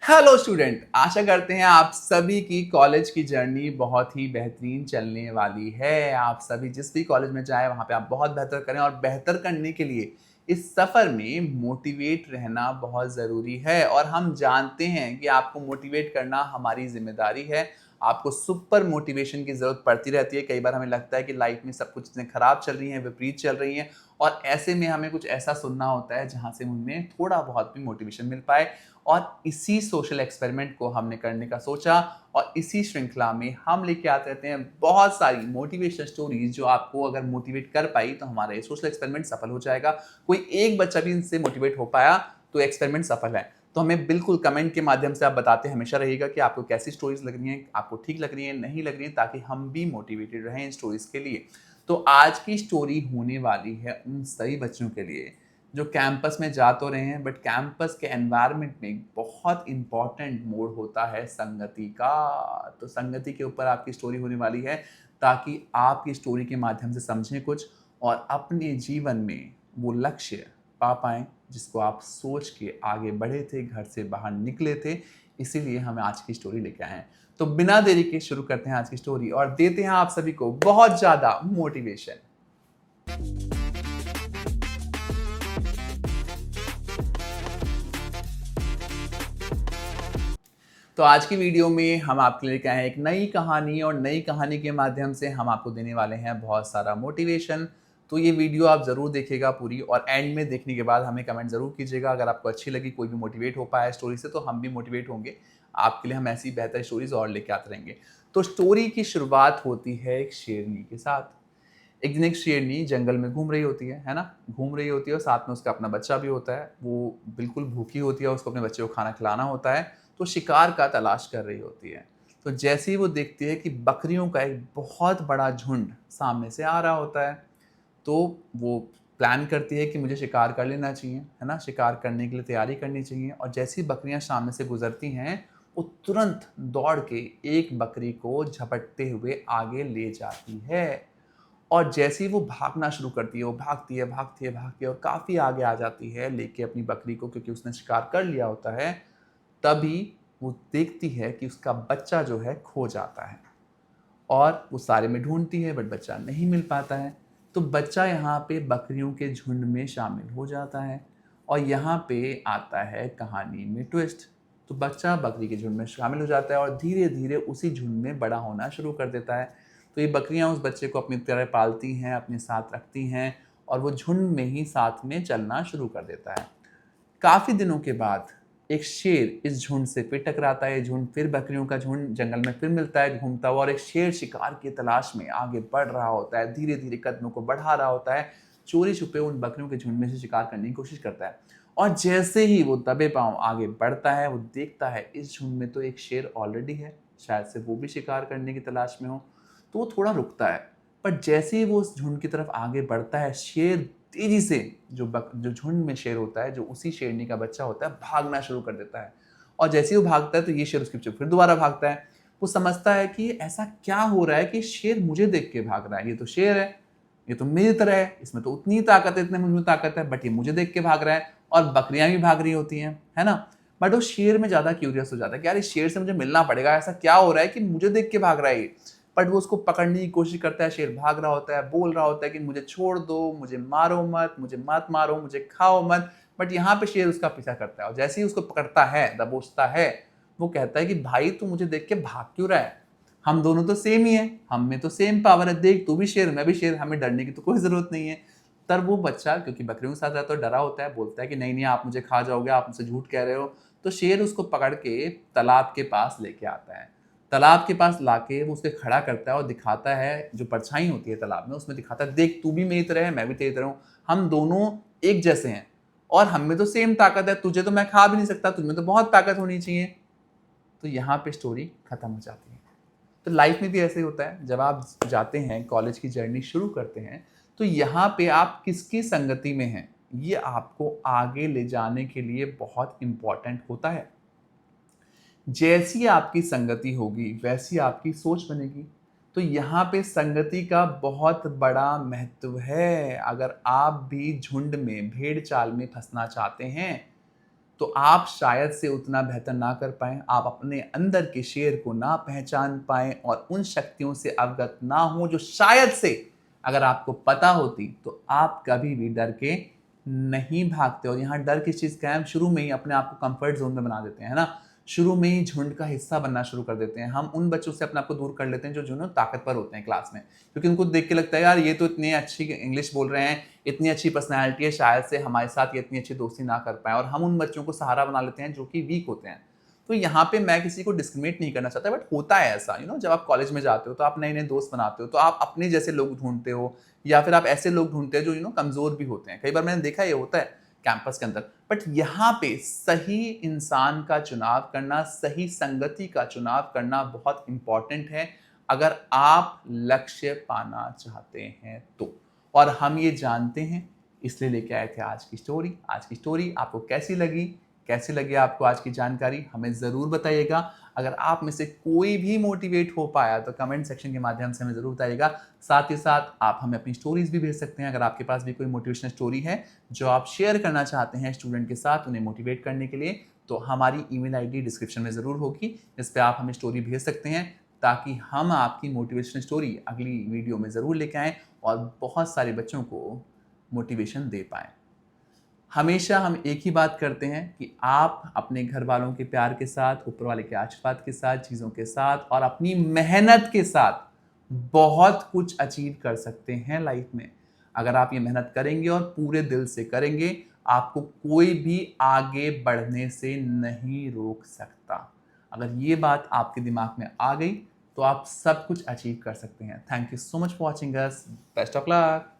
Hello student, आशा करते हैं आप सभी की कॉलेज की जर्नी बहुत ही बेहतरीन चलने वाली है। आप सभी जिस भी कॉलेज में जाएं वहाँ पे आप बहुत बेहतर करें और बेहतर करने के लिए इस सफ़र में मोटिवेट रहना बहुत ज़रूरी है। और हम जानते हैं कि आपको मोटिवेट करना हमारी ज़िम्मेदारी है। आपको सुपर मोटिवेशन की ज़रूरत पड़ती रहती है। कई बार हमें लगता है कि लाइफ में सब कुछ चीज़ें खराब चल रही हैं, विपरीत चल रही हैं, और ऐसे में हमें कुछ ऐसा सुनना होता है जहाँ से हमें थोड़ा बहुत भी मोटिवेशन मिल पाए। और इसी सोशल एक्सपेरिमेंट को हमने करने का सोचा, और इसी श्रृंखला में हम लेके आते रहते हैं बहुत सारी मोटिवेशनल स्टोरीज जो आपको अगर मोटिवेट कर पाई तो हमारा ये सोशल एक्सपेरिमेंट सफल हो जाएगा। कोई एक बच्चा भी इनसे मोटिवेट हो पाया तो एक्सपेरिमेंट सफल है। तो हमें बिल्कुल कमेंट के माध्यम से आप बताते हमेशा रहिएगा कि आपको कैसी स्टोरीज लग रही हैं, आपको ठीक लग रही हैं, नहीं लग रही हैं, ताकि हम भी मोटिवेटेड रहें इन स्टोरीज के लिए। तो आज की स्टोरी होने वाली है उन सभी बच्चों के लिए जो कैंपस में जा तो रहे हैं, बट कैंपस के एनवायरनमेंट में एक बहुत इंपॉर्टेंट मोड होता है संगति का। तो संगति के ऊपर आपकी स्टोरी होने वाली है, ताकि आप ये स्टोरी के माध्यम से समझें कुछ और अपने जीवन में वो लक्ष्य पा पाएं जिसको आप सोच के आगे बढ़े थे, घर से बाहर निकले थे। इसीलिए हम आज की स्टोरी लेके आए हैं। तो बिना देरी के शुरू करते हैं आज की स्टोरी और देते हैं आप सभी को बहुत ज़्यादा मोटिवेशन। तो आज की वीडियो में हम आपके लिए लेके आए हैं एक नई कहानी, और नई कहानी के माध्यम से हम आपको देने वाले हैं बहुत सारा मोटिवेशन। तो ये वीडियो आप ज़रूर देखिएगा पूरी, और एंड में देखने के बाद हमें कमेंट ज़रूर कीजिएगा। अगर आपको अच्छी लगी, कोई भी मोटिवेट हो पाया स्टोरी से, तो हम भी मोटिवेट होंगे। आपके लिए हम ऐसी बेहतर स्टोरीज और लेके आते रहेंगे। तो स्टोरी की शुरुआत होती है एक शेरनी के साथ। एक दिन एक शेरनी जंगल में घूम रही होती है ना? घूम रही होती है और साथ में उसका अपना बच्चा भी होता है। वो बिल्कुल भूखी होती है, उसको अपने बच्चे को खाना खिलाना होता है, तो शिकार का तलाश कर रही होती है। तो जैसे ही वो देखती है कि बकरियों का एक बहुत बड़ा झुंड सामने से आ रहा होता है, तो वो प्लान करती है कि मुझे शिकार कर लेना चाहिए, है ना? शिकार करने के लिए तैयारी करनी चाहिए। और जैसी बकरियाँ सामने से गुज़रती हैं, वो तुरंत दौड़ के एक बकरी को झपटते हुए आगे ले जाती है। और जैसे ही वो भागना शुरू करती है, वो भागती है, भागती है, भागती है और काफ़ी आगे आ जाती है लेके अपनी बकरी को, क्योंकि उसने शिकार कर लिया होता है। तभी वो देखती है कि उसका बच्चा जो है खो जाता है, और वो सारे में ढूँढती है, बट बच्चा नहीं मिल पाता है। तो बच्चा यहाँ पे बकरियों के झुंड में शामिल हो जाता है, और यहाँ पे आता है कहानी में ट्विस्ट। तो बच्चा बकरी के झुंड में शामिल हो जाता है और धीरे-धीरे उसी झुंड में बड़ा होना शुरू कर देता है। तो ये बकरियाँ उस बच्चे को अपनी तरह पालती हैं, अपने साथ रखती हैं, और वो झुंड में ही साथ में चलना शुरू कर देता है। काफ़ी दिनों के बाद एक शेर इस झुंड से फिर टकराता है। झुंड फिर बकरियों का झुंड जंगल में फिर मिलता है घूमता हुआ, और एक शेर शिकार की तलाश में आगे बढ़ रहा होता है, धीरे धीरे कदमों को बढ़ा रहा होता है, चोरी छुपे उन बकरियों के झुंड में से शिकार करने की कोशिश करता है। और जैसे ही वो दबे पांव आगे बढ़ता है, वो देखता है इस झुंड में तो एक शेर ऑलरेडी है, शायद से वो भी शिकार करने की तलाश में हो। तो वो थोड़ा रुकता है, पर जैसे ही वो उस झुंड की तरफ आगे बढ़ता है, शेर तेजी से, जो झुंड में शेर होता है, जो उसी शेरनी का बच्चा होता है, भागना शुरू कर देता है। और जैसे ही वो भागता है तो ये शेर उसके पीछे फिर दोबारा भागता है। वो समझता है कि ऐसा क्या हो रहा है कि शेर मुझे देख के भाग रहा है। ये तो शेर है, ये तो मेरी तरह है, इसमें तो उतनी ही ताकत है, इतने मुझ में ताकत है, बट ये मुझे देख के भाग रहा है। और बकरियां भी भाग रही होती हैं, है ना? बट वो शेर में ज्यादा क्यूरियस हो जाता है कि यार इस शेर से मुझे मिलना पड़ेगा, ऐसा क्या हो रहा है कि मुझे देख के भाग रहा है ये। बट वो उसको पकड़ने की कोशिश करता है। शेर भाग रहा होता है, बोल रहा होता है कि मुझे छोड़ दो, मुझे मारो मत, मुझे मत मारो, मुझे खाओ मत। बट यहाँ पे शेर उसका पीछा करता है, और जैसे ही उसको पकड़ता है, दबोचता है, वो कहता है कि भाई तू मुझे देख के भाग क्यों रहा है? हम दोनों तो सेम ही है, हम में तो सेम पावर है, देख तू भी शेर मैं भी शेर, हमें डरने की तो कोई जरूरत नहीं है। तब वो बच्चा, क्योंकि बकरियों के साथ रहता है, डरा होता है, बोलता है कि नहीं नहीं, आप मुझे खा जाओगे, आप मुझसे झूठ कह रहे हो। तो शेर उसको पकड़ के तालाब के पास लेके आता है। तालाब के पास लाके वो उसे खड़ा करता है और दिखाता है, जो परछाई होती है तालाब में, उसमें दिखाता है, देख तू भी मेरी तरह है, मैं भी तेरी तरह हूँ, हम दोनों एक जैसे हैं, और हम में तो सेम ताकत है, तुझे तो मैं खा भी नहीं सकता, तुझमें तो बहुत ताकत होनी चाहिए। तो यहाँ पे स्टोरी खत्म हो जाती है। तो लाइफ में भी ऐसे ही होता है, जब आप जाते हैं, कॉलेज की जर्नी शुरू करते हैं, तो यहाँ पे आप किसकी संगति में हैं, ये आपको आगे ले जाने के लिए बहुत इंपॉर्टेंट होता है। जैसी आपकी संगति होगी वैसी आपकी सोच बनेगी। तो यहाँ पे संगति का बहुत बड़ा महत्व है। अगर आप भी झुंड में, भेड़ चाल में फंसना चाहते हैं, तो आप शायद से उतना बेहतर ना कर पाएँ, आप अपने अंदर के शेर को ना पहचान पाएँ और उन शक्तियों से अवगत ना हों जो शायद से अगर आपको पता होती तो आप कभी भी डर के नहीं भागते। और यहाँ डर किस चीज़ का है, हम शुरू में ही अपने आप को कंफर्ट ज़ोन में बना देते हैं, है ना? शुरू में ही झुंड का हिस्सा बनना शुरू कर देते हैं। हम उन बच्चों से अपने आप को दूर कर लेते हैं जो ना ताकतवर होते हैं क्लास में। क्योंकि उनको देख के लगता है यार ये तो इतनी अच्छी इंग्लिश बोल रहे हैं, इतनी अच्छी पर्सनैलिटी है, शायद से हमारे साथ ये इतनी अच्छी दोस्ती ना कर पाएँ, और हम उन बच्चों को सहारा बना लेते हैं जो कि वीक होते हैं। तो यहाँ पे मैं किसी को डिस्क्रिमिनेट नहीं करना चाहता, बट होता है ऐसा, जब आप कॉलेज में जाते हो तो आप नए-नए दोस्त बनाते हो, तो आप अपने जैसे लोग ढूँढते हो या फिर आप ऐसे लोग ढूँढते हो जो कमज़ोर भी होते हैं। कई बार मैंने देखा है ये होता है कैंपस के अंदर। बट यहाँ पे सही इंसान का चुनाव करना, सही संगति का चुनाव करना बहुत इम्पोर्टेंट है अगर आप लक्ष्य पाना चाहते हैं तो। और हम ये जानते हैं, इसलिए लेके आए थे आज की स्टोरी। आज की स्टोरी आपको कैसी लगी? कैसी लगी आपको आज की जानकारी? हमें ज़रूर बताइएगा। अगर आप में से कोई भी मोटिवेट हो पाया तो कमेंट सेक्शन के माध्यम से हमें ज़रूर बताइएगा। साथ ही साथ आप हमें अपनी स्टोरीज़ भी भेज सकते हैं। अगर आपके पास भी कोई मोटिवेशनल स्टोरी है जो आप शेयर करना चाहते हैं स्टूडेंट के साथ उन्हें मोटिवेट करने के लिए, तो हमारी ईमेल आईडी डिस्क्रिप्शन में ज़रूर होगी, जिस पे आप हमें स्टोरी भेज सकते हैं ताकि हम आपकी मोटिवेशनल स्टोरी अगली वीडियो में ज़रूर लेके आएँ और बहुत सारे बच्चों को मोटिवेशन दे पाएँ। हमेशा हम एक ही बात करते हैं कि आप अपने घर वालों के प्यार के साथ, ऊपर वाले के आशीर्वाद के साथ, चीज़ों के साथ और अपनी मेहनत के साथ बहुत कुछ अचीव कर सकते हैं लाइफ में। अगर आप ये मेहनत करेंगे और पूरे दिल से करेंगे, आपको कोई भी आगे बढ़ने से नहीं रोक सकता। अगर ये बात आपके दिमाग में आ गई, तो आप सब कुछ अचीव कर सकते हैं। Thank you so much for watching us. Best of luck.